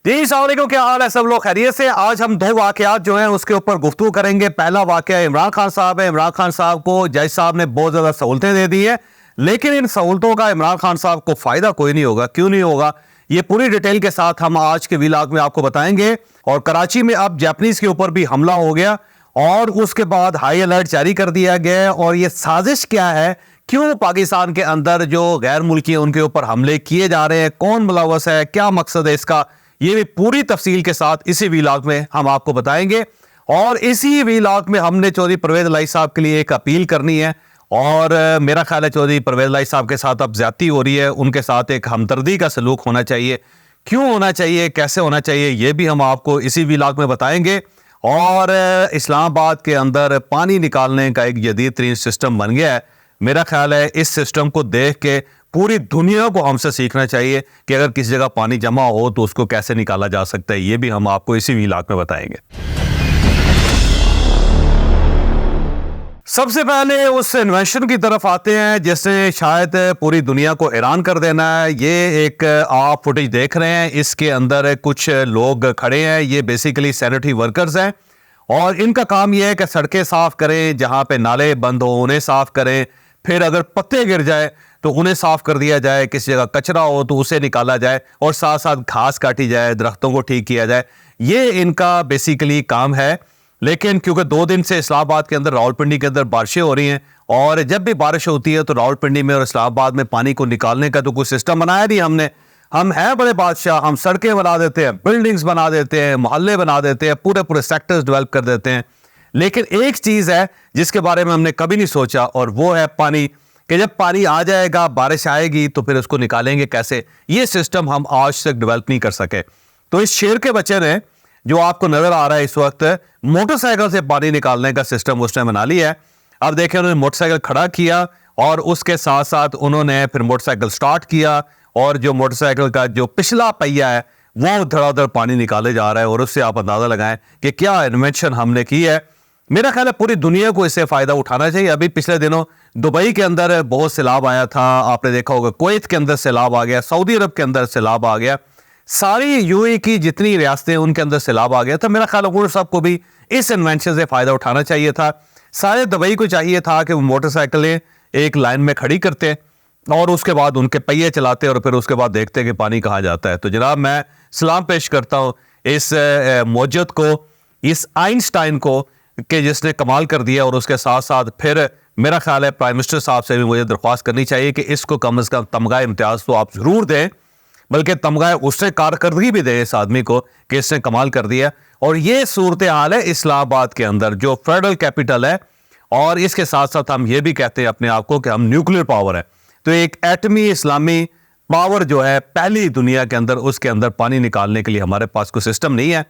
جی السلام علیکم، کیا حال ہے؟ سب لوگ خیریت سے؟ آج ہم دو واقعات جو ہیں اس کے اوپر گفتگو کریں گے۔ پہلا واقعہ عمران خان صاحب ہے۔ عمران خان صاحب کو جج صاحب نے بہت زیادہ سہولتیں دے دی ہیں، لیکن ان سہولتوں کا عمران خان صاحب کو فائدہ کوئی نہیں ہوگا۔ کیوں نہیں ہوگا؟ یہ پوری ڈیٹیل کے ساتھ ہم آج کے ویلاگ میں آپ کو بتائیں گے۔ اور کراچی میں اب جاپنیز کے اوپر بھی حملہ ہو گیا اور اس کے بعد ہائی الرٹ جاری کر دیا گیا ہے۔ اور یہ سازش کیا ہے؟ کیوں پاکستان کے اندر جو غیر ملکی ہیں ان کے اوپر حملے کیے جا رہے ہیں؟ کون ملوث ہے؟ کیا مقصد ہے اس کا؟ یہ بھی پوری تفصیل کے ساتھ اسی ویلاگ میں ہم آپ کو بتائیں گے۔ اور اسی ویلاگ میں ہم نے چودھری پرویز الہی صاحب کے لیے ایک اپیل کرنی ہے، اور میرا خیال ہے چودھری پرویز الہی صاحب کے ساتھ اب زیادتی ہو رہی ہے۔ ان کے ساتھ ایک ہمدردی کا سلوک ہونا چاہیے۔ کیوں ہونا چاہیے، کیسے ہونا چاہیے، یہ بھی ہم آپ کو اسی ویلاگ میں بتائیں گے۔ اور اسلام آباد کے اندر پانی نکالنے کا ایک جدید ترین سسٹم بن گیا ہے۔ میرا خیال ہے اس سسٹم کو دیکھ کے پوری دنیا کو ہم سے سیکھنا چاہیے کہ اگر کسی جگہ پانی جمع ہو تو اس کو کیسے نکالا جا سکتا ہے۔ یہ بھی ہم آپ کو اسی ویلاگ میں بتائیں گے۔ سب سے پہلے اس انوینشن کی طرف آتے ہیں جس نے شاید پوری دنیا کو حیران کر دینا ہے۔ یہ ایک آپ فوٹیج دیکھ رہے ہیں، اس کے اندر کچھ لوگ کھڑے ہیں۔ یہ بیسیکلی سینیٹری ورکرز ہیں اور ان کا کام یہ ہے کہ سڑکیں صاف کریں، جہاں پہ نالے بند ہو انہیں صاف کریں، پھر اگر پتے گر جائے تو انہیں صاف کر دیا جائے، کسی جگہ کچرا ہو تو اسے نکالا جائے، اور ساتھ ساتھ گھاس کاٹی جائے، درختوں کو ٹھیک کیا جائے۔ یہ ان کا بیسیکلی کام ہے۔ لیکن کیونکہ 2 دن سے اسلام آباد کے اندر، راولپنڈی کے اندر بارشیں ہو رہی ہیں، اور جب بھی بارش ہوتی ہے تو راولپنڈی میں اور اسلام آباد میں پانی کو نکالنے کا تو کوئی سسٹم بنایا نہیں ہم نے۔ ہم ہیں بڑے بادشاہ، ہم سڑکیں بنا دیتے ہیں، بلڈنگز بنا دیتے ہیں، محلے بنا دیتے ہیں، پورے سیکٹرز ڈیولپ کر دیتے ہیں، لیکن ایک چیز ہے جس کے بارے میں ہم نے کبھی نہیں سوچا، اور وہ ہے پانی، کہ جب پانی آ جائے گا، بارش آئے گی تو پھر اس کو نکالیں گے کیسے؟ یہ سسٹم ہم آج تک ڈیولپ نہیں کر سکے۔ تو اس شیر کے بچے نے، جو آپ کو نظر آ رہا ہے اس وقت، موٹر سائیکل سے پانی نکالنے کا سسٹم اس نے بنا لیا ہے۔ اب دیکھیں، انہوں نے موٹر سائیکل کھڑا کیا اور اس کے ساتھ ساتھ انہوں نے پھر موٹر سائیکل سٹارٹ کیا، اور جو موٹر سائیکل کا جو پچھلا پہیا ہے وہ دھڑا دھڑ پانی نکالے جا رہا ہے، اور اس سے آپ اندازہ لگائیں کہ کیا انوینشن ہم نے کی ہے۔ میرا خیال ہے پوری دنیا کو اس سے فائدہ اٹھانا چاہیے۔ ابھی پچھلے دنوں دبئی کے اندر بہت سیلاب آیا تھا، آپ نے دیکھا ہوگا، کویت کے اندر سیلاب آ گیا، سعودی عرب کے اندر سیلاب آ گیا، ساری یو اے کی جتنی ریاستیں ان کے اندر سیلاب آ گیا تھا۔ میرا خیال ہے وہ سب کو بھی اس انوینشن سے فائدہ اٹھانا چاہیے تھا۔ سارے دبئی کو چاہیے تھا کہ وہ موٹر سائیکلیں ایک لائن میں کھڑی کرتے اور اس کے بعد ان کے پہیے چلاتے، اور پھر اس کے بعد دیکھتے کہ پانی کہاں جاتا ہے۔ تو جناب، میں سلام پیش کرتا ہوں اس موجد کو، اس آئنسٹائن کو، کہ جس نے کمال کر دیا، اور اس کے ساتھ ساتھ پھر میرا خیال ہے پرائم منسٹر صاحب سے بھی مجھے درخواست کرنی چاہیے کہ اس کو کم از کم تمغہ امتیاز تو آپ ضرور دیں، بلکہ تمغہ اس سے کارکردگی بھی دیں اس آدمی کو کہ اس نے کمال کر دیا۔ اور یہ صورتحال ہے اسلام آباد کے اندر، جو فیڈرل کیپٹل ہے، اور اس کے ساتھ ساتھ ہم یہ بھی کہتے ہیں اپنے آپ کو کہ ہم نیوکلیر پاور ہے۔ تو ایک ایٹمی اسلامی پاور جو ہے پہلی دنیا کے اندر، اس کے اندر پانی نکالنے کے لیے ہمارے پاس کوئی سسٹم نہیں ہے،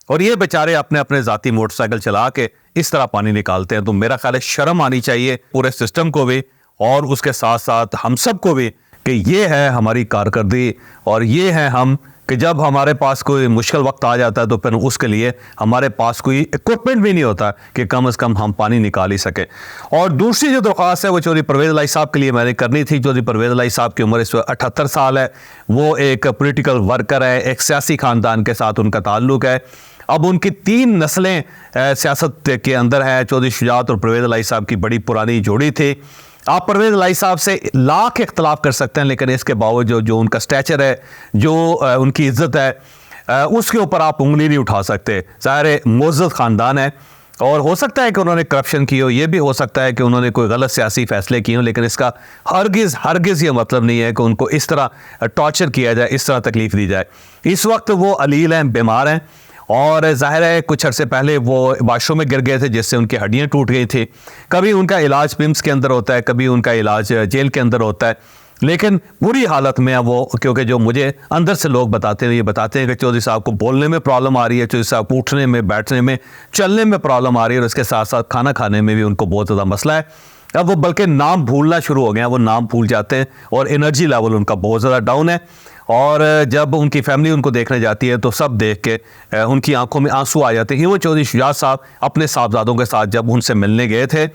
اور یہ بیچارے اپنے ذاتی موٹر سائیکل چلا کے اس طرح پانی نکالتے ہیں۔ تو میرا خیال ہے شرم آنی چاہیے پورے سسٹم کو بھی، اور اس کے ساتھ ساتھ ہم سب کو بھی، کہ یہ ہے ہماری کارکردگی، اور یہ ہے ہم، کہ جب ہمارے پاس کوئی مشکل وقت آ جاتا ہے تو پھر اس کے لیے ہمارے پاس کوئی اکوپمنٹ بھی نہیں ہوتا کہ کم از کم ہم پانی نکال ہی سکیں۔ اور دوسری جو درخواست ہے وہ چودھری پرویز الہی صاحب کے لیے میں نے کرنی تھی۔ چودھری پرویز الہی صاحب کی عمر اس وقت 78 سال ہے، وہ ایک پولیٹیکل ورکر ہے، ایک سیاسی خاندان کے ساتھ ان کا تعلق ہے۔ اب ان کی 3 نسلیں سیاست کے اندر ہیں۔ چودھری شجاعت اور پرویز الہی صاحب کی بڑی پرانی جوڑی تھی۔ آپ پرویز الہی صاحب سے لاکھ اختلاف کر سکتے ہیں، لیکن اس کے باوجود جو ان کا سٹیچر ہے، جو ان کی عزت ہے، اس کے اوپر آپ انگلی نہیں اٹھا سکتے۔ ظاہر معزز خاندان ہے، اور ہو سکتا ہے کہ انہوں نے کرپشن کی ہو، یہ بھی ہو سکتا ہے کہ انہوں نے کوئی غلط سیاسی فیصلے کیے ہوں، لیکن اس کا ہرگز یہ مطلب نہیں ہے کہ ان کو اس طرح ٹارچر کیا جائے، اس طرح تکلیف دی جائے۔ اس وقت وہ علیل ہیں، بیمار ہیں، اور ظاہر ہے کچھ عرصے پہلے وہ واش روم میں گر گئے تھے جس سے ان کی ہڈیاں ٹوٹ گئی تھی۔ کبھی ان کا علاج پمس کے اندر ہوتا ہے، کبھی ان کا علاج جیل کے اندر ہوتا ہے، لیکن بری حالت میں وہ، کیونکہ جو مجھے اندر سے لوگ بتاتے ہیں، یہ بتاتے ہیں کہ چودھری صاحب کو بولنے میں پرابلم آ رہی ہے، چودھری صاحب کو اٹھنے میں، بیٹھنے میں، چلنے میں پرابلم آ رہی ہے، اور اس کے ساتھ ساتھ کھانا کھانے میں بھی ان کو بہت زیادہ مسئلہ ہے۔ اب وہ بلکہ نام بھولنا شروع ہو گئے ہیں، وہ نام بھول جاتے ہیں، اور انرجی لیول ان کا بہت زیادہ ڈاؤن ہے۔ اور جب ان کی فیملی ان کو دیکھنے جاتی ہے تو سب دیکھ کے ان کی آنکھوں میں آنسو آ جاتے ہیں۔ وہ چودھری شجاعت صاحب اپنے صاحبزادوں کے ساتھ جب ان سے ملنے گئے تھے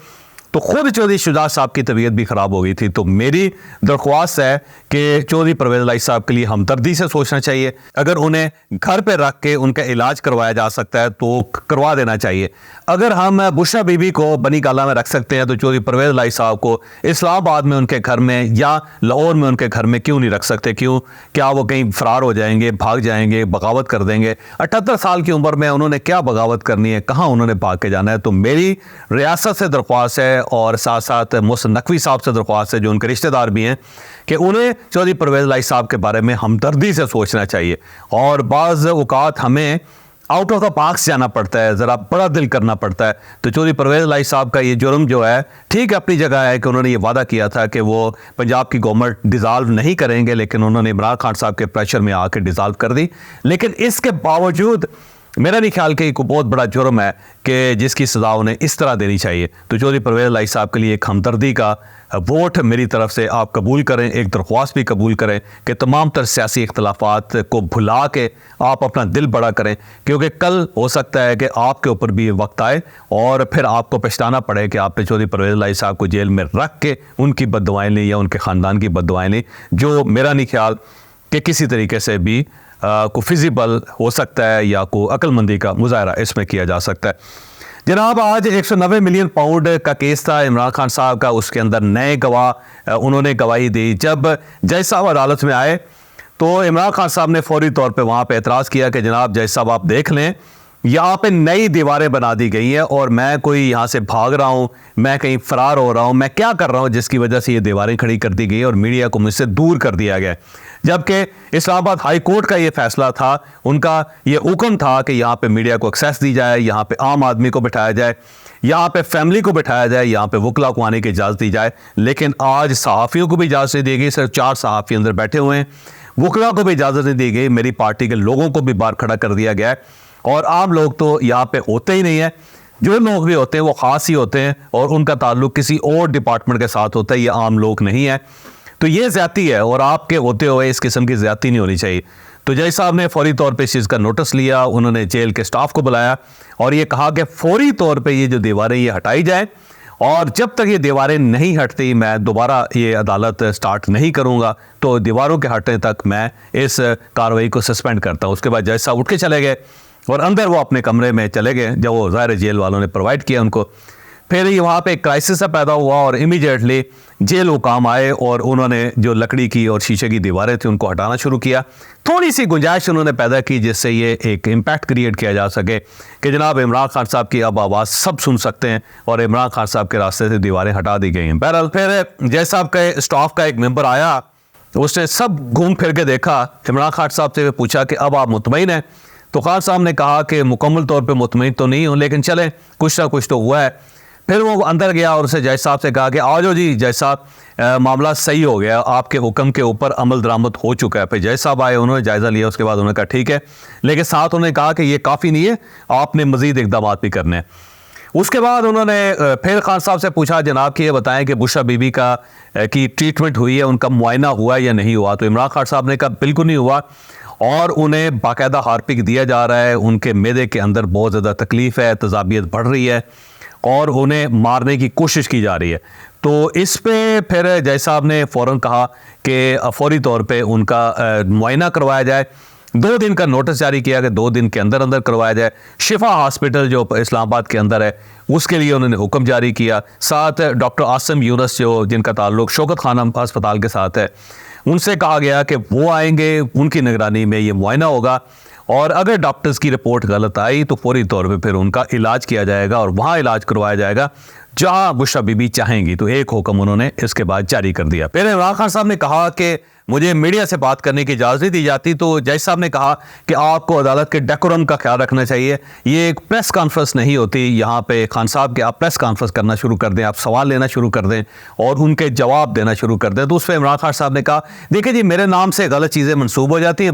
تو خود چودھری شجاعت صاحب کی طبیعت بھی خراب ہو گئی تھی. تو میری درخواست ہے کہ چودھری پرویز الہی صاحب کے لیے ہمدردی سے سوچنا چاہیے. اگر انہیں گھر پہ رکھ کے ان کا علاج کروایا جا سکتا ہے تو کروا دینا چاہیے. اگر ہم بشرا بی بی کو بنی گالہ میں رکھ سکتے ہیں تو چودھری پرویز الہی صاحب کو اسلام آباد میں ان کے گھر میں یا لاہور میں ان کے گھر میں کیوں نہیں رکھ سکتے؟ کیوں؟ کیا وہ کہیں فرار ہو جائیں گے، بھاگ جائیں گے، بغاوت کر دیں گے؟ 78 سال کی عمر میں انہوں نے کیا بغاوت کرنی ہے؟ کہاں انہوں نے بھاگ کے جانا ہے؟ تو میری ریاست سے درخواست ہے اور ساتھ ساتھ محسن نقوی صاحب سے درخواست ہے جو ان کے رشتہ دار بھی ہیں کہ انہیں چودھری پرویز الہی صاحب کے بارے میں ہمدردی سے سوچنا چاہیے. اور بعض اوقات ہمیں آؤٹ آف دا باکس جانا پڑتا ہے، ذرا بڑا دل کرنا پڑتا ہے. تو چودھری پرویز الہی صاحب کا یہ جرم جو ہے ٹھیک ہے اپنی جگہ ہے کہ انہوں نے یہ وعدہ کیا تھا کہ وہ پنجاب کی گورنمنٹ ڈیزالو نہیں کریں گے، لیکن انہوں نے عمران خان صاحب کے پریشر میں آ کے ڈیزالو کر دی. لیکن اس کے باوجود میرا نہیں خیال کہ ایک بہت بڑا جرم ہے کہ جس کی سزا انہیں اس طرح دینی چاہیے. تو چودھری پرویز الہی صاحب کے لیے ایک ہمدردی کا ووٹ میری طرف سے آپ قبول کریں، ایک درخواست بھی قبول کریں کہ تمام تر سیاسی اختلافات کو بھلا کے آپ اپنا دل بڑا کریں، کیونکہ کل ہو سکتا ہے کہ آپ کے اوپر بھی یہ وقت آئے اور پھر آپ کو پچھتانا پڑے کہ آپ نے چودھری پرویز الہی صاحب کو جیل میں رکھ کے ان کی بد دعائیں لیں یا ان کے خاندان کی بد دعائیں لیں، جو میرا نہیں خیال کہ کسی طریقے سے بھی کو فیزیبل ہو سکتا ہے یا کو عقل مندی کا مظاہرہ اس میں کیا جا سکتا ہے. جناب آج 190 ملین پاؤنڈ کا کیس تھا عمران خان صاحب کا. اس کے اندر نئے گواہ انہوں نے گواہی دی. جب جج صاحب عدالت میں آئے تو عمران خان صاحب نے فوری طور پہ وہاں پہ اعتراض کیا کہ جناب جج صاحب آپ دیکھ لیں یہاں پہ نئی دیواریں بنا دی گئی ہیں اور میں کوئی یہاں سے بھاگ رہا ہوں، میں کہیں فرار ہو رہا ہوں، میں کیا کر رہا ہوں جس کی وجہ سے یہ دیواریں کھڑی کر دی گئی اور میڈیا کو مجھ سے دور کر دیا گیا. جبکہ اسلام آباد ہائی کورٹ کا یہ فیصلہ تھا، ان کا یہ حکم تھا کہ یہاں پہ میڈیا کو ایکسیس دی جائے، یہاں پہ عام آدمی کو بٹھایا جائے، یہاں پہ فیملی کو بٹھایا جائے، یہاں پہ وکلا کو آنے کی اجازت دی جائے. لیکن آج صحافیوں کو بھی اجازت دی گئی، صرف 4 صحافی اندر بیٹھے ہوئے ہیں. وکلا کو بھی اجازت نہیں دی گئی، میری پارٹی کے لوگوں کو بھی باہر کھڑا کر دیا گیا ہے اور عام لوگ تو یہاں پہ ہوتے ہی نہیں ہیں. جو لوگ بھی ہوتے ہیں وہ خاص ہی ہوتے ہیں اور ان کا تعلق کسی اور ڈپارٹمنٹ کے ساتھ ہوتا ہے، یہ عام لوگ نہیں ہیں. تو یہ زیادتی ہے اور آپ کے ہوتے ہوئے اس قسم کی زیادتی نہیں ہونی چاہیے. تو جج صاحب نے فوری طور پہ اس چیز کا نوٹس لیا، انہوں نے جیل کے سٹاف کو بلایا اور یہ کہا کہ فوری طور پہ یہ جو دیواریں یہ ہٹائی جائیں اور جب تک یہ دیواریں نہیں ہٹتی میں دوبارہ یہ عدالت سٹارٹ نہیں کروں گا. تو دیواروں کے ہٹنے تک میں اس کارروائی کو سسپینڈ کرتا ہوں. اس کے بعد جج صاحب اٹھ کے چلے گئے اور اندر وہ اپنے کمرے میں چلے گئے جب وہ ظاہر جیل والوں نے پرووائڈ کیا ان کو. پھر یہ وہاں پہ ایک کرائسس پیدا ہوا اور امیڈیٹلی جیل حکام آئے اور انہوں نے جو لکڑی کی اور شیشے کی دیواریں تھیں ان کو ہٹانا شروع کیا. تھوڑی سی گنجائش انہوں نے پیدا کی جس سے یہ ایک امپیکٹ کریٹ کیا جا سکے کہ جناب عمران خان صاحب کی اب آواز سب سن سکتے ہیں اور عمران خان صاحب کے راستے سے دیواریں ہٹا دی گئی ہیں. بہرحال پھر جج صاحب کے اسٹاف کا ایک ممبر آیا، اس نے سب گھوم پھر کے دیکھا، عمران خان صاحب سے پوچھا کہ اب آپ مطمئن ہیں؟ تو خان صاحب نے کہا کہ مکمل طور پہ مطمئن تو نہیں ہوں لیکن چلیں کچھ نہ کچھ تو ہوا ہے. پھر وہ اندر گیا اور اسے جج صاحب سے کہا کہ آ جاؤ جی جج صاحب معاملہ صحیح ہو گیا، آپ کے حکم کے اوپر عمل درآمد ہو چکا ہے. پھر جج صاحب آئے، انہوں نے جائزہ لیا، اس کے بعد انہوں نے کہا ٹھیک ہے، لیکن ساتھ انہوں نے کہا کہ یہ کافی نہیں ہے، آپ نے مزید اقدامات بھی کرنے ہیں. اس کے بعد انہوں نے پھر خان صاحب سے پوچھا جناب کہ یہ بتائیں کہ بشرا بی بی کا کی ٹریٹمنٹ ہوئی ہے، ان کا معائنہ ہوا یا نہیں ہوا؟ تو عمران خان صاحب نے کہا بالکل نہیں ہوا اور انہیں باقاعدہ ہارپک دیا جا رہا ہے، ان کے معدے کے اندر بہت زیادہ تکلیف ہے، تذابیت بڑھ رہی ہے اور انہیں مارنے کی کوشش کی جا رہی ہے. تو اس پہ پھر جج صاحب نے فوراً کہا کہ فوری طور پہ ان کا معائنہ کروایا جائے. 2 دن کا نوٹس جاری کیا کہ 2 دن کے اندر اندر کروایا جائے. شفا ہاسپٹل جو اسلام آباد کے اندر ہے اس کے لیے انہوں نے حکم جاری کیا. ساتھ ڈاکٹر عاصم یونس جو جن کا تعلق شوکت خانم ہسپتال کے ساتھ ہے، ان سے کہا گیا کہ وہ آئیں گے، ان کی نگرانی میں یہ معائنہ ہوگا اور اگر ڈاکٹرز کی رپورٹ غلط آئی تو فوری طور پہ پھر ان کا علاج کیا جائے گا اور وہاں علاج کروایا جائے گا جہاں بشرا بی بی چاہیں گی. تو ایک حکم انہوں نے اس کے بعد جاری کر دیا. پھر عمران خان صاحب نے کہا کہ مجھے میڈیا سے بات کرنے کی اجازت نہیں دی جاتی. تو جج صاحب نے کہا کہ آپ کو عدالت کے ڈیکورم کا خیال رکھنا چاہیے، یہ ایک پریس کانفرنس نہیں ہوتی یہاں پہ خان صاحب کہ آپ پریس کانفرنس کرنا شروع کر دیں، آپ سوال لینا شروع کر دیں اور ان کے جواب دینا شروع کر دیں. تو اس پہ عمران خان صاحب نے کہا دیکھیں جی میرے نام سے غلط چیزیں منسوب ہو جاتی ہیں،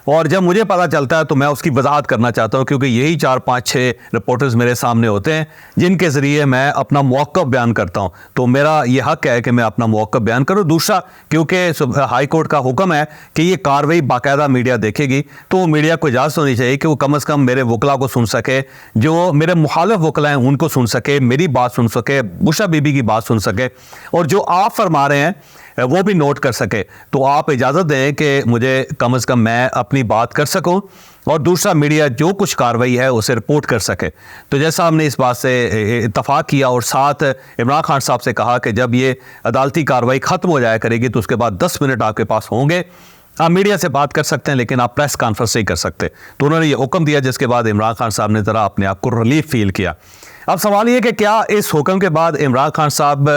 اور جب مجھے پتہ چلتا ہے تو میں اس کی وضاحت کرنا چاہتا ہوں، کیونکہ یہی 4-5-6 رپورٹرز میرے سامنے ہوتے ہیں جن کے ذریعے میں اپنا موقف بیان کرتا ہوں، تو میرا یہ حق ہے کہ میں اپنا موقف بیان کروں۔ دوسرا، کیونکہ ہائی کورٹ کا حکم ہے کہ یہ کارروائی باقاعدہ میڈیا دیکھے گی، تو میڈیا کو اجازت ہونی چاہیے کہ وہ کم از کم میرے وکلا کو سن سکے، جو میرے مخالف وکلا ہیں ان کو سن سکے، میری بات سن سکے، بشرا بی بی کی بات سن سکے، اور جو آپ فرما رہے ہیں وہ بھی نوٹ کر سکے۔ تو آپ اجازت دیں کہ مجھے کم از کم میں اپنی بات کر سکوں، اور دوسرا میڈیا جو کچھ کارروائی ہے اسے رپورٹ کر سکے۔ تو جیسا ہم نے اس بات سے اتفاق کیا، اور ساتھ عمران خان صاحب سے کہا کہ جب یہ عدالتی کارروائی ختم ہو جایا کرے گی تو اس کے بعد 10 منٹ آپ کے پاس ہوں گے، آپ میڈیا سے بات کر سکتے ہیں لیکن آپ پریس کانفرنس نہیں کر سکتے۔ تو انہوں نے یہ حکم دیا، جس کے بعد عمران خان صاحب نے ذرا اپنے آپ کو ریلیف فیل کیا۔ اب سوال یہ کہ کیا اس حکم کے بعد عمران خان صاحب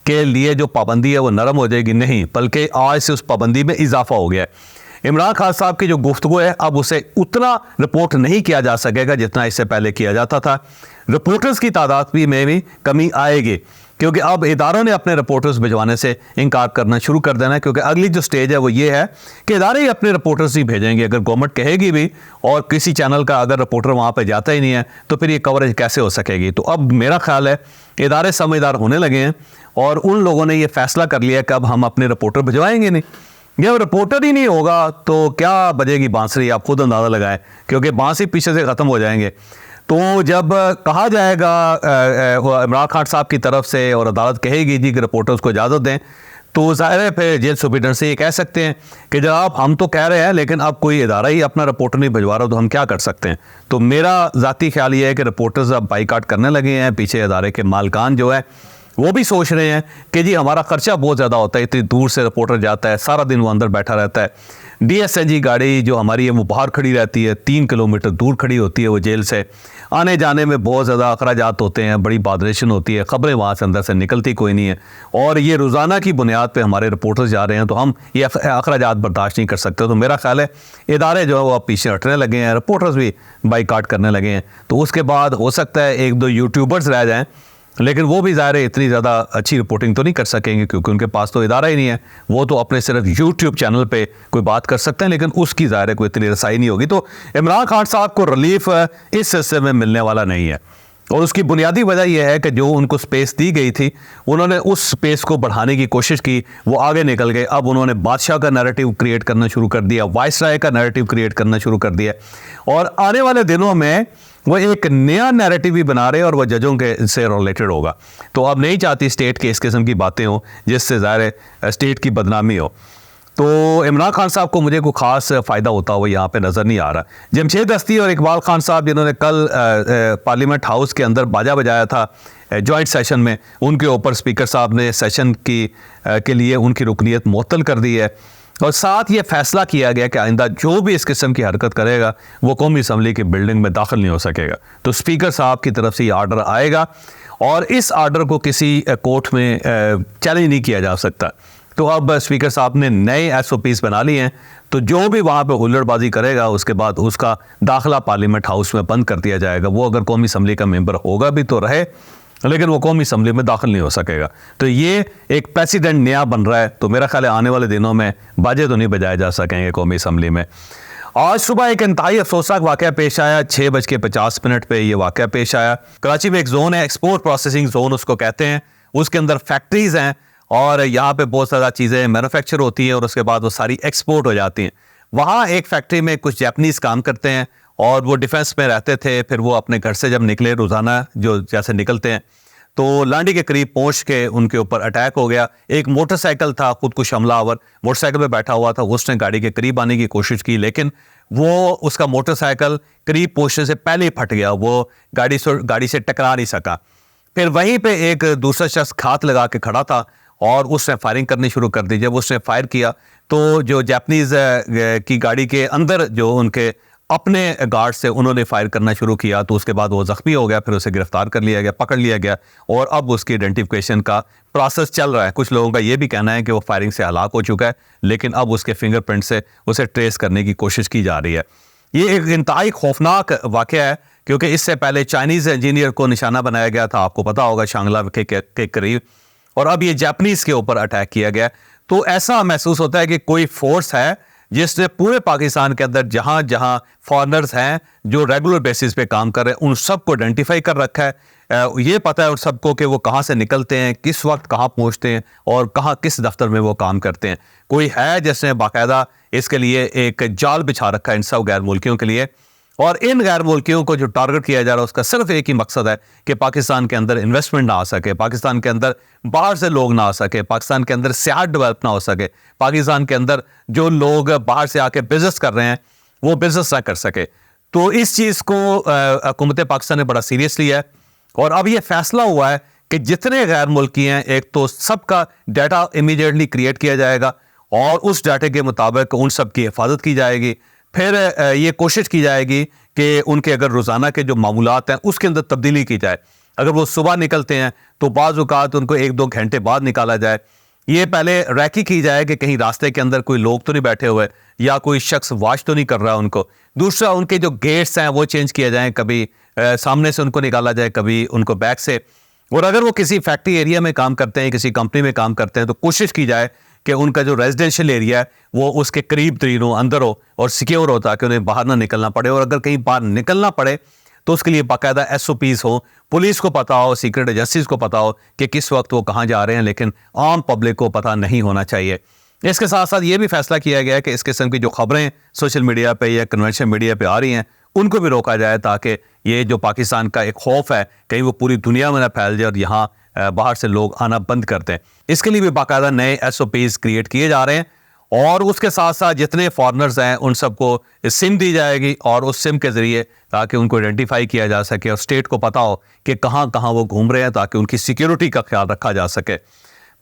کے لیے جو پابندی ہے وہ نرم ہو جائے گی؟ نہیں، بلکہ آج سے اس پابندی میں اضافہ ہو گیا ہے۔ عمران خان صاحب کی جو گفتگو ہے اب اسے اتنا رپورٹ نہیں کیا جا سکے گا جتنا اس سے پہلے کیا جاتا تھا۔ رپورٹرز کی تعداد میں بھی کمی آئے گی، کیونکہ اب اداروں نے اپنے رپورٹرز بھجوانے سے انکار کرنا شروع کر دینا ہے، کیونکہ اگلی جو سٹیج ہے وہ یہ ہے کہ ادارے ہی اپنے رپورٹرز ہی بھیجیں گے۔ اگر گورنمنٹ کہے گی بھی اور کسی چینل کا اگر رپورٹر وہاں پہ جاتا ہی نہیں ہے تو پھر یہ کوریج کیسے ہو سکے گی؟ تو اب میرا خیال ہے ادارے سمجھدار ہونے لگے ہیں، اور ان لوگوں نے یہ فیصلہ کر لیا کہ اب ہم اپنے رپورٹر بھجوائیں گے نہیں۔ جب رپورٹر ہی نہیں ہوگا تو کیا بجے گی بانسری؟ آپ خود اندازہ لگائیں، کیونکہ بانس ہی پیچھے سے ختم ہو جائیں گے۔ تو جب کہا جائے گا عمران خان صاحب کی طرف سے اور عدالت کہے گی جی کہ رپورٹرز کو اجازت دیں، تو ظاہر ہے پھر جیل سپرنٹنڈنٹ سے یہ کہہ سکتے ہیں کہ جناب ہم تو کہہ رہے ہیں لیکن اب کوئی ادارہ ہی اپنا رپورٹر نہیں بھجوا رہا تو ہم کیا کر سکتے ہیں۔ تو میرا ذاتی خیال یہ ہے کہ رپورٹرز اب بائیکاٹ کرنے لگے ہیں۔ پیچھے ادارے کے مالکان جو ہے وہ بھی سوچ رہے ہیں کہ جی ہمارا خرچہ بہت زیادہ ہوتا ہے، اتنی دور سے رپورٹر جاتا ہے، سارا دن وہ اندر بیٹھا رہتا ہے، ڈی ایس این جی گاڑی جو ہماری ہے وہ باہر کھڑی رہتی ہے، 3 کلومیٹر دور کھڑی ہوتی ہے وہ جیل سے، آنے جانے میں بہت زیادہ اخراجات ہوتے ہیں، بڑی بادریشن ہوتی ہے، خبریں وہاں سے اندر سے نکلتی کوئی نہیں ہے، اور یہ روزانہ کی بنیاد پہ ہمارے رپورٹرز جا رہے ہیں تو ہم یہ اخراجات برداشت نہیں کر سکتے۔ تو میرا خیال ہے ادارے جو ہے وہ اب پیچھے ہٹنے لگے ہیں، رپورٹرز بھی بائیکاٹ کرنے لگے ہیں۔ تو اس کے بعد ہو سکتا ہے 1-2 یوٹیوبرز رہ جائیں، لیکن وہ بھی ظاہر ہے اتنی زیادہ اچھی رپورٹنگ تو نہیں کر سکیں گے، کیونکہ ان کے پاس تو ادارہ ہی نہیں ہے۔ وہ تو اپنے صرف یوٹیوب چینل پہ کوئی بات کر سکتے ہیں، لیکن اس کی ظاہر ہے کوئی اتنی رسائی نہیں ہوگی۔ تو عمران خان صاحب کو ریلیف اس حصے میں ملنے والا نہیں ہے، اور اس کی بنیادی وجہ یہ ہے کہ جو ان کو سپیس دی گئی تھی انہوں نے اس سپیس کو بڑھانے کی کوشش کی، وہ آگے نکل گئے۔ اب انہوں نے بادشاہ کا نیریٹو کریٹ کرنا شروع کر دیا، وائس رائے کا نیریٹو کریٹ کرنا شروع کر دیا، اور آنے والے دنوں میں وہ ایک نیا نیریٹو بھی بنا رہے اور وہ ججوں کے سے ریلیٹڈ ہوگا۔ تو اب نہیں چاہتی اسٹیٹ کے اس قسم کی باتیں ہوں جس سے ظاہر ہے اسٹیٹ کی بدنامی ہو۔ تو عمران خان صاحب کو مجھے کوئی خاص فائدہ ہوتا ہوا یہاں پہ نظر نہیں آ رہا۔ جمشید ہستی اور اقبال خان صاحب جنہوں نے کل پارلیمنٹ ہاؤس کے اندر باجا بجایا تھا جوائنٹ سیشن میں، ان کے اوپر اسپیکر صاحب نے سیشن کے لیے ان کی رکنیت معطل کر دی ہے، اور ساتھ یہ فیصلہ کیا گیا کہ آئندہ جو بھی اس قسم کی حرکت کرے گا وہ قومی اسمبلی کی بلڈنگ میں داخل نہیں ہو سکے گا۔ تو اسپیکر صاحب کی طرف سے یہ آرڈر آئے گا، اور اس آرڈر کو کسی کورٹ میں چیلنج نہیں کیا جا سکتا۔ تو اب اسپیکر صاحب نے نئے ایس او پیز بنا لی ہیں، تو جو بھی وہاں پہ ہلڑ بازی کرے گا اس کے بعد اس کا داخلہ پارلیمنٹ ہاؤس میں بند کر دیا جائے گا۔ وہ اگر قومی اسمبلی کا ممبر ہوگا بھی تو رہے، لیکن وہ قومی اسمبلی میں داخل نہیں ہو سکے گا۔ تو یہ ایک پریسیڈنٹ نیا بن رہا ہے۔ تو میرا خیال ہے آنے والے دنوں میں باجے تو نہیں بجائے جا سکیں گے قومی اسمبلی میں۔ آج صبح ایک انتہائی افسوسناک واقعہ پیش آیا، 6:50 پہ یہ واقعہ پیش آیا۔ کراچی میں ایک زون ہے، ایکسپورٹ پروسیسنگ زون اس کو کہتے ہیں، اس کے اندر فیکٹریز ہیں، اور یہاں پہ بہت زیادہ چیزیں مینوفیکچر ہوتی ہیں اور اس کے بعد وہ ساری ایکسپورٹ ہو جاتی ہیں۔ وہاں ایک فیکٹری میں کچھ جیپنیز کام کرتے ہیں، اور وہ ڈیفنس میں رہتے تھے۔ پھر وہ اپنے گھر سے جب نکلے روزانہ جو جیسے نکلتے ہیں، تو لانڈی کے قریب پہنچ کے ان کے اوپر اٹیک ہو گیا۔ ایک موٹر سائیکل تھا، خودکش حملہ آور موٹر سائیکل پہ بیٹھا ہوا تھا، اس نے گاڑی کے قریب آنے کی کوشش کی، لیکن وہ اس کا موٹر سائیکل قریب پہنچنے سے پہلے ہی پھٹ گیا، وہ گاڑی سے ٹکرا نہیں سکا۔ پھر وہیں پہ ایک دوسرا شخص گھات لگا کے کھڑا تھا اور اس نے فائرنگ کرنی شروع کر دی۔ جب اس نے فائر کیا تو جو جاپنیز کی گاڑی کے اندر جو ان کے اپنے گارڈ سے انہوں نے فائر کرنا شروع کیا، تو اس کے بعد وہ زخمی ہو گیا، پھر اسے گرفتار کر لیا گیا، پکڑ لیا گیا، اور اب اس کی آئیڈینٹیفیکیشن کا پروسیس چل رہا ہے۔ کچھ لوگوں کا یہ بھی کہنا ہے کہ وہ فائرنگ سے ہلاک ہو چکا ہے، لیکن اب اس کے فنگر پرنٹ سے اسے ٹریس کرنے کی کوشش کی جا رہی ہے۔ یہ ایک انتہائی خوفناک واقعہ ہے، کیونکہ اس سے پہلے چائنیز انجینئر کو نشانہ بنایا گیا تھا، آپ کو پتا ہوگا، شانگلا کے قریب، اور اب یہ جاپنیز کے اوپر اٹیک کیا گیا۔ تو ایسا محسوس ہوتا ہے کہ کوئی فورس ہے جس نے پورے پاکستان کے اندر جہاں جہاں فارنرز ہیں جو ریگولر بیسس پہ کام کر رہے ہیں ان سب کو آئیڈینٹیفائی کر رکھا ہے. یہ پتہ ہے ان سب کو کہ وہ کہاں سے نکلتے ہیں, کس وقت کہاں پہنچتے ہیں اور کہاں کس دفتر میں وہ کام کرتے ہیں. کوئی ہے جس نے باقاعدہ اس کے لیے ایک جال بچھا رکھا ہے ان سب غیر ملکیوں کے لیے, اور ان غیر ملکیوں کو جو ٹارگٹ کیا جا رہا ہے اس کا صرف ایک ہی مقصد ہے کہ پاکستان کے اندر انویسٹمنٹ نہ آ سکے, پاکستان کے اندر باہر سے لوگ نہ آ سکے, پاکستان کے اندر سیاحت ڈیولپ نہ ہو سکے, پاکستان کے اندر جو لوگ باہر سے آ کے بزنس کر رہے ہیں وہ بزنس نہ کر سکے. تو اس چیز کو حکومت پاکستان نے بڑا سیریس لیا ہے, اور اب یہ فیصلہ ہوا ہے کہ جتنے غیر ملکی ہیں ایک تو سب کا ڈیٹا امیڈیٹلی کریٹ کیا جائے گا اور اس ڈیٹے کے مطابق ان سب کی حفاظت کی جائے گی. پھر یہ کوشش کی جائے گی کہ ان کے اگر روزانہ کے جو معمولات ہیں اس کے اندر تبدیلی کی جائے. اگر وہ صبح نکلتے ہیں تو بعض اوقات ان کو 1-2 گھنٹے بعد نکالا جائے. یہ پہلے ریکی کی جائے کہ کہیں راستے کے اندر کوئی لوگ تو نہیں بیٹھے ہوئے یا کوئی شخص واچ تو نہیں کر رہا ان کو. دوسرا ان کے جو گیٹس ہیں وہ چینج کیا جائیں, کبھی سامنے سے ان کو نکالا جائے, کبھی ان کو بیک سے. اور اگر وہ کسی فیکٹری ایریا میں کام کرتے ہیں, کسی کمپنی میں کام کرتے ہیں, تو کوشش کی جائے کہ ان کا جو ریزیڈینشیل ایریا ہے وہ اس کے قریب ترین ہو, اندر ہو اور سیکیور ہو, تاکہ انہیں باہر نہ نکلنا پڑے. اور اگر کہیں باہر نکلنا پڑے تو اس کے لیے باقاعدہ SOPs ہو, پولیس کو پتا ہو, سیکرٹ ایجنسیز کو پتا ہو کہ کس وقت وہ کہاں جا رہے ہیں, لیکن عام پبلک کو پتہ نہیں ہونا چاہیے. اس کے ساتھ ساتھ یہ بھی فیصلہ کیا گیا ہے کہ اس قسم کی جو خبریں سوشل میڈیا پہ یا کنونشن میڈیا پہ آ رہی ہیں ان کو بھی روکا جائے, تاکہ یہ جو پاکستان کا ایک خوف ہے کہیں وہ پوری دنیا میں نہ پھیل جائے اور یہاں باہر سے لوگ آنا بند کر دیں. اس کے لیے بھی باقاعدہ نئے SOPs کریٹ کیے جا رہے ہیں, اور اس کے ساتھ ساتھ جتنے فارنرز ہیں ان سب کو سم دی جائے گی, اور اس سم کے ذریعے تاکہ ان کو آئیڈینٹیفائی کیا جا سکے اور اسٹیٹ کو پتا ہو کہ کہاں کہاں وہ گھوم رہے ہیں, تاکہ ان کی سیکیورٹی کا خیال رکھا جا سکے.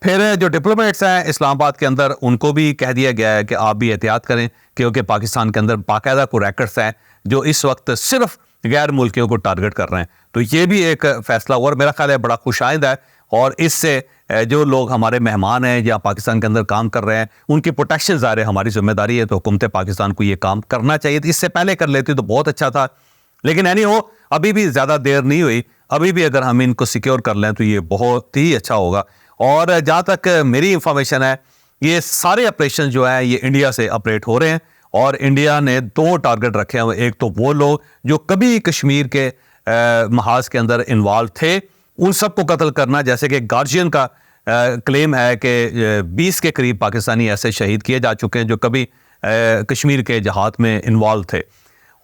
پھر جو ڈپلومیٹس ہیں اسلام آباد کے اندر ان کو بھی کہہ دیا گیا ہے کہ آپ بھی احتیاط کریں, کیونکہ پاکستان کے اندر باقاعدہ کو ریکٹس ہیں جو اس وقت صرف غیر ملکیوں کو ٹارگٹ کر رہے ہیں. تو یہ بھی ایک فیصلہ ہوا اور میرا خیال ہے بڑا خوش آئند ہے, اور اس سے جو لوگ ہمارے مہمان ہیں یا پاکستان کے اندر کام کر رہے ہیں ان کی پروٹیکشن ظاہر ہے ہماری ذمہ داری ہے. تو حکومت پاکستان کو یہ کام کرنا چاہیے تھا, اس سے پہلے کر لیتی تو بہت اچھا تھا, لیکن اینی ہو ابھی بھی زیادہ دیر نہیں ہوئی. ابھی بھی اگر ہم ان کو سیکیور کر لیں تو یہ بہت ہی اچھا ہوگا. اور جہاں تک میری انفارمیشن ہے یہ سارے آپریشن جو ہیں یہ انڈیا سے آپریٹ ہو رہے ہیں, اور انڈیا نے 2 ٹارگٹ رکھے ہیں. ایک تو وہ لوگ جو کبھی کشمیر کے محاذ کے اندر انوالو تھے ان سب کو قتل کرنا, جیسے کہ گارجین کا کلیم ہے کہ 20 کے قریب پاکستانی ایسے شہید کیے جا چکے ہیں جو کبھی کشمیر کے جہاد میں انوالو تھے.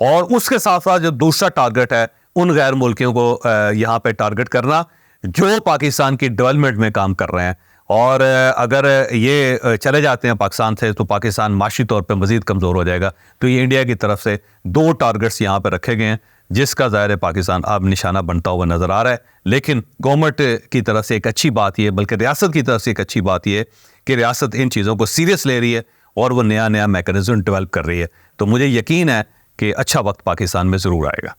اور اس کے ساتھ ساتھ جو دوسرا ٹارگٹ ہے ان غیر ملکیوں کو یہاں پہ ٹارگٹ کرنا جو پاکستان کی ڈیولپمنٹ میں کام کر رہے ہیں. اور اگر یہ چلے جاتے ہیں پاکستان سے تو پاکستان معاشی طور پہ مزید کمزور ہو جائے گا. تو یہ انڈیا کی طرف سے 2 ٹارگٹس یہاں پہ رکھے گئے ہیں جس کا ظاہر پاکستان اب نشانہ بنتا ہوا نظر آ رہا ہے. لیکن گورنمنٹ کی طرف سے ایک اچھی بات یہ, بلکہ ریاست کی طرف سے ایک اچھی بات یہ کہ ریاست ان چیزوں کو سیریس لے رہی ہے اور وہ نیا میکانزم ڈیولپ کر رہی ہے. تو مجھے یقین ہے کہ اچھا وقت پاکستان میں ضرور آئے گا.